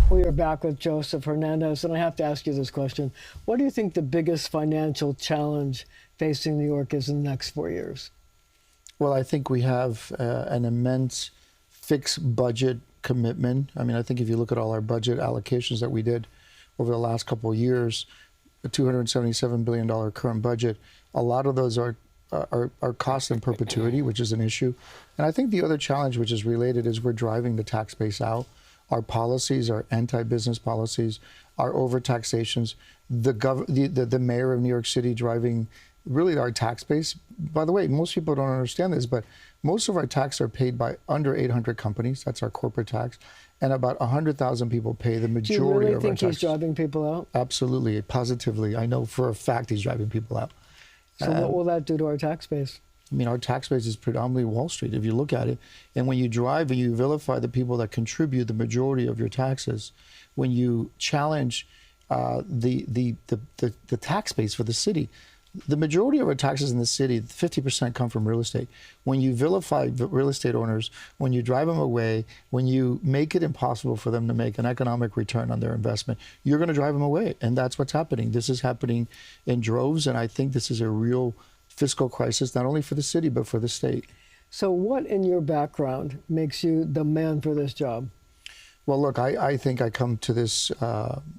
We are back with Joseph Hernandez, and I have to ask you this question. What do you think the biggest financial challenge facing New York is in the next 4 years? Well, I think we have an immense fixed budget commitment. I mean, I think if you look at all our budget allocations that we did over the last couple of years, a $277 billion current budget, a lot of those are costs in perpetuity, which is an issue. And I think the other challenge, which is related, is we're driving the tax base out. Our policies, our anti-business policies, our overtaxations, the mayor of New York City driving really our tax base. By the way, most people don't understand this, but most of our tax are paid by under 800 companies. That's our corporate tax. And about 100,000 people pay the majority of our taxes. Do you really think he's driving people out? Absolutely, positively. I know for a fact he's driving people out. So what will that do to our tax base? I mean, our tax base is predominantly Wall Street, if you look at it. And when you drive and you vilify the people that contribute the majority of your taxes, when you challenge the tax base for the city, the majority of our taxes in the city, 50% come from real estate. When you vilify real estate owners, when you drive them away, when you make it impossible for them to make an economic return on their investment, you're going to drive them away. And that's what's happening. This is happening in droves, and I think this is a real fiscal crisis, not only for the city, but for the state. So what in your background makes you the man for this job? Well, look, I think I come to this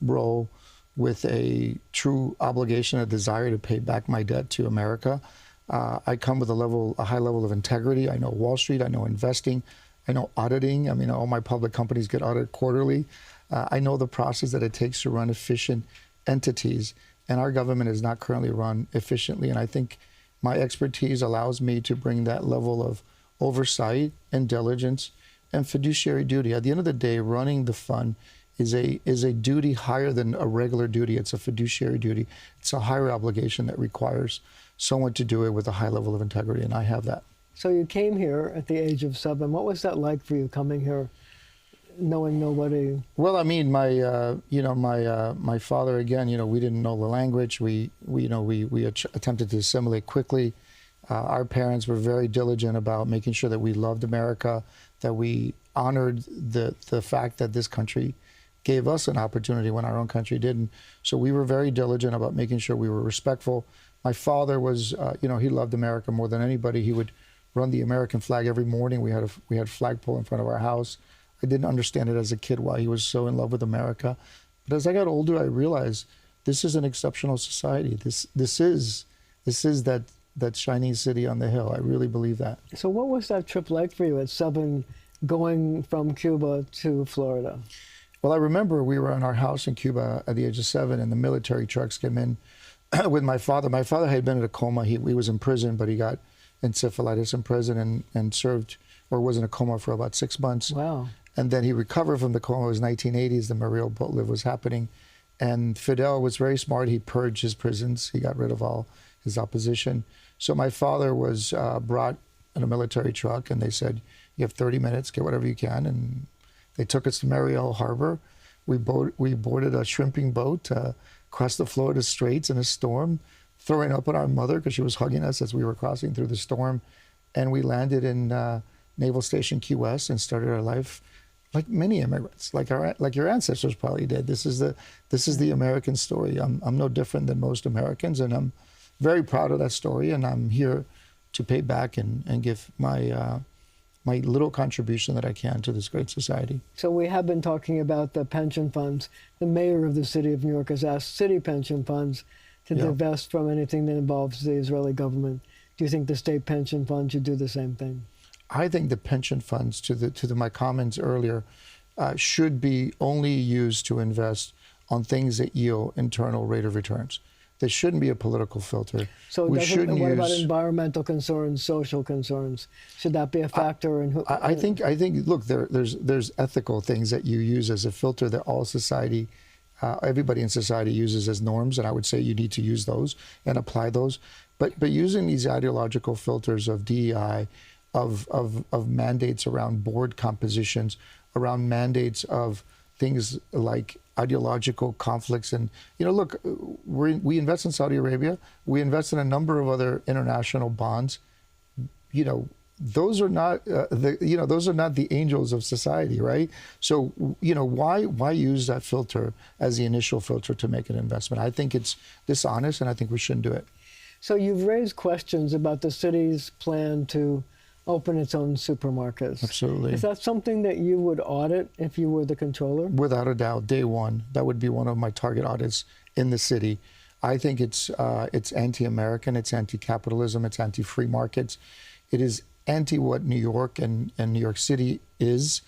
role with a true obligation, a desire to pay back my debt to America. I come with a high level of integrity. I know Wall Street, I know investing, I know auditing. I mean, all my public companies get audited quarterly. I know the process that it takes to run efficient entities, and our government is not currently run efficiently. And I think my expertise allows me to bring that level of oversight and diligence and fiduciary duty. At the end of the day, running the fund is a duty higher than a regular duty. It's a fiduciary duty. It's a higher obligation that requires someone to do it with a high level of integrity, and I have that. So you came here at the age of 7. What was that like for you, coming here, knowing nobody? Well, I mean, my father, again, we didn't know the language. We attempted to assimilate quickly. Our parents were very diligent about making sure that we loved America, that we honored the fact that this country gave us an opportunity when our own country didn't. So we were very diligent about making sure we were respectful. My father was, he loved America more than anybody. He would run the American flag every morning. We had a flagpole in front of our house. I didn't understand it as a kid why he was so in love with America. But as I got older, I realized this is an exceptional society. This is that shining city on the hill. I really believe that. So what was that trip like for you at 7, going from Cuba to Florida? Well, I remember we were in our house in Cuba at the age of 7, and the military trucks came in with my father. My father had been in a coma. He was in prison, but he got encephalitis in prison and served, or was in a coma for about 6 months. Wow. And then he recovered from the coma. It was 1980s. The Murillo boatlift was happening. And Fidel was very smart. He purged his prisons. He got rid of all his opposition. So my father was brought in a military truck, and they said, you have 30 minutes, get whatever you can. And they took us to Mariel Harbor. We boarded a shrimping boat, crossed the Florida Straits in a storm, throwing up at our mother because she was hugging us as we were crossing through the storm. And we landed in Naval Station Key West and started our life like many immigrants, like your ancestors probably did. This is the American story. I'm no different than most Americans, and I'm very proud of that story. And I'm here to pay back and give my little contribution that I can to this great society. So we have been talking about the pension funds. The mayor of the city of New York has asked city pension funds to divest from anything that involves the Israeli government. Do you think the state pension fund should do the same thing? I think the pension funds, to my comments earlier, should be only used to invest on things that yield internal rate of returns. There shouldn't be a political filter. So what about environmental concerns, social concerns? Should that be a factor in who? I think look, there's ethical things that you use as a filter that all society, everybody in society uses as norms, and I would say you need to use those and apply those. But using these ideological filters of DEI, of mandates around board compositions, around mandates of things like ideological conflicts. And, look, we invest in Saudi Arabia. We invest in a number of other international bonds. those are not those are not the angels of society, right? So why use that filter as the initial filter to make an investment? I think it's dishonest, and I think we shouldn't do it. So you've raised questions about the city's plan to open its own supermarkets. Absolutely. Is that something that you would audit if you were the controller? Without a doubt, day one, that would be one of my target audits in the city. I think it's anti-American, it's anti-capitalism, it's anti-free markets. It is anti what New York and New York City is.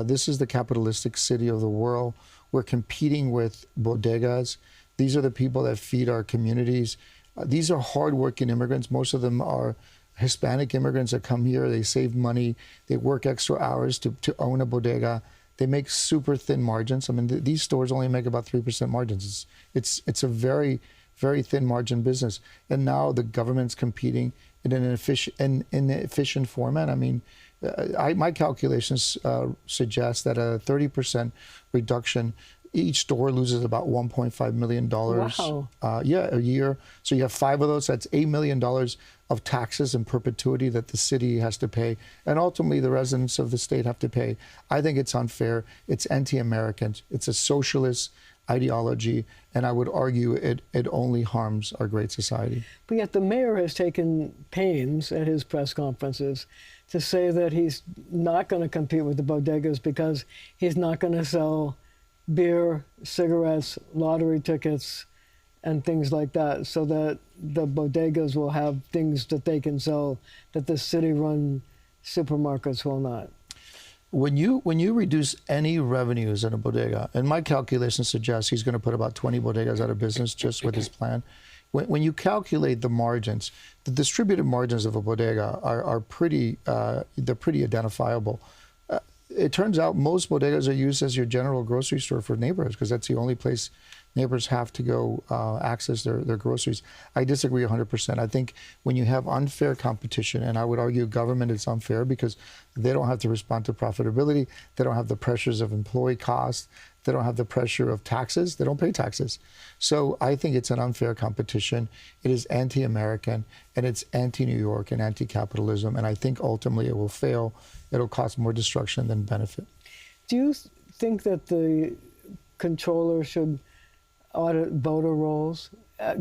This is the capitalistic city of the world. We're competing with bodegas. These are the people that feed our communities. These are hardworking immigrants. Most of them are Hispanic immigrants that come here. They save money. They work extra hours to own a bodega. They make super thin margins. I mean, these stores only make about 3% margins. It's a very, very thin margin business. And now the government's competing in an efficient format. I mean, my calculations suggest that a 30% reduction, each store loses about $1.5 million Wow. a year. So you have 5 of those, that's $8 million of taxes in perpetuity that the city has to pay. And ultimately the residents of the state have to pay. I think it's unfair. It's anti-American. It's a socialist ideology. And I would argue it only harms our great society. But yet the mayor has taken pains at his press conferences to say that he's not going to compete with the bodegas because he's not going to sell beer, cigarettes, lottery tickets, and things like that, so that the bodegas will have things that they can sell that the city-run supermarkets will not. When you reduce any revenues in a bodega, and my calculations suggest he's going to put about 20 bodegas out of business just with his plan. When you calculate the margins, the distributed margins of a bodega are pretty identifiable. It turns out most bodegas are used as your general grocery store for neighborhoods because that's the only place neighbors have to go access their groceries. I disagree 100%. I think when you have unfair competition, and I would argue government is unfair because they don't have to respond to profitability, they don't have the pressures of employee costs, they don't have the pressure of taxes, they don't pay taxes. So I think it's an unfair competition. It is anti-American, and it's anti-New York and anti-capitalism, and I think ultimately it will fail. It'll cause more destruction than benefit. Do you think that the controller should audit voter rolls,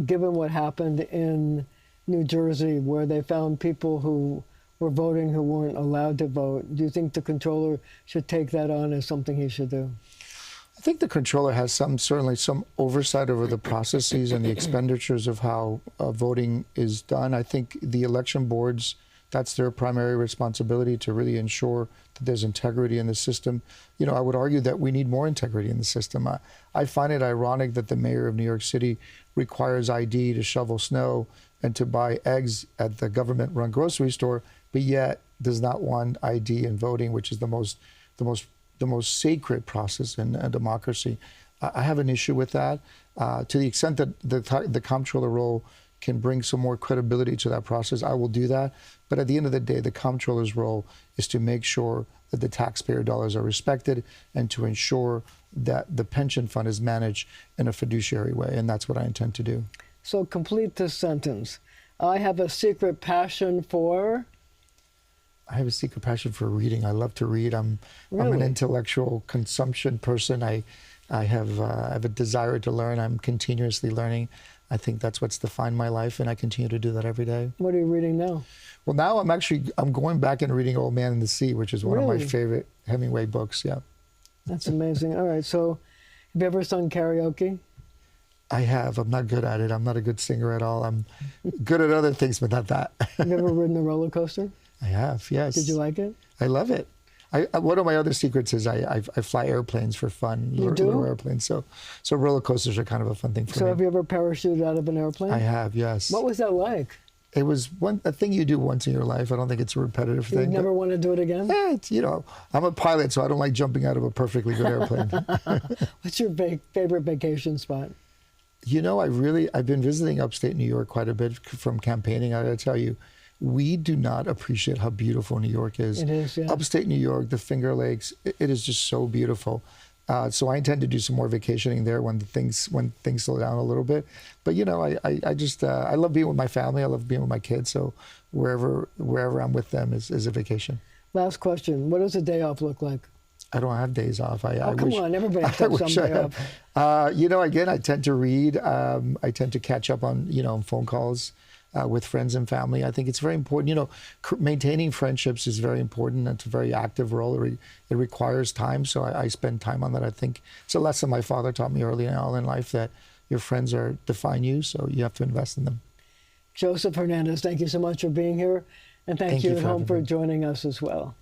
given what happened in New Jersey, where they found people who were voting who weren't allowed to vote? Do you think the controller should take that on as something he should do? I think the controller has certainly some oversight over the processes and the expenditures of how voting is done. I think the election boards, that's their primary responsibility to really ensure that there's integrity in the system. I would argue that we need more integrity in the system. I find it ironic that the mayor of New York City requires ID to shovel snow and to buy eggs at the government-run grocery store, but yet does not want ID in voting, which is the most sacred process in a democracy. I have an issue with that. To the extent that the comptroller role can bring some more credibility to that process, I will do that. But at the end of the day, the comptroller's role is to make sure that the taxpayer dollars are respected and to ensure that the pension fund is managed in a fiduciary way. And that's what I intend to do. So complete this sentence. I have a secret passion for... I have a secret passion for reading. I love to read. I'm Really? an intellectual consumption person. I have a desire to learn. I'm continuously learning. I think that's what's defined my life, and I continue to do that every day. What are you reading now? Well, now I'm going back and reading Old Man and the Sea, which is one of my Really? favorite Hemingway books. Yeah. That's amazing. All right, so have you ever sung karaoke? I have. I'm not good at it. I'm not a good singer at all. I'm good at other things, but not that. Have you ever ridden a roller coaster? I have, yes. Did you like it? I love it. One of my other secrets is I fly airplanes for fun. You do? Little airplanes. So roller coasters are kind of a fun thing for me. So have you ever parachuted out of an airplane? I have, yes. What was that like? It was a thing you do once in your life. I don't think it's a repetitive You thing. never want to do it again? I'm a pilot, so I don't like jumping out of a perfectly good airplane. What's your favorite vacation spot? I've been visiting upstate New York quite a bit from campaigning. I gotta tell you, we do not appreciate how beautiful New York is. It is, yeah. Upstate New York, the Finger Lakes, it is just so beautiful. So I intend to do some more vacationing there when things slow down a little bit. But you know, I just I love being with my family. I love being with my kids. So wherever I'm with them is a vacation. Last question: what does a day off look like? I don't have days off. Come on, everybody has some day off. You know, again, I tend to read. I tend to catch up on, you know, phone calls with friends and family. I think it's very important. You know, maintaining friendships is very important. It's a very active role. It requires time. So I spend time on that. I think it's a lesson my father taught me early on in life, that your friends define you. So you have to invest in them. Joseph Hernandez, thank you so much for being here. And thank you at home for joining us as well.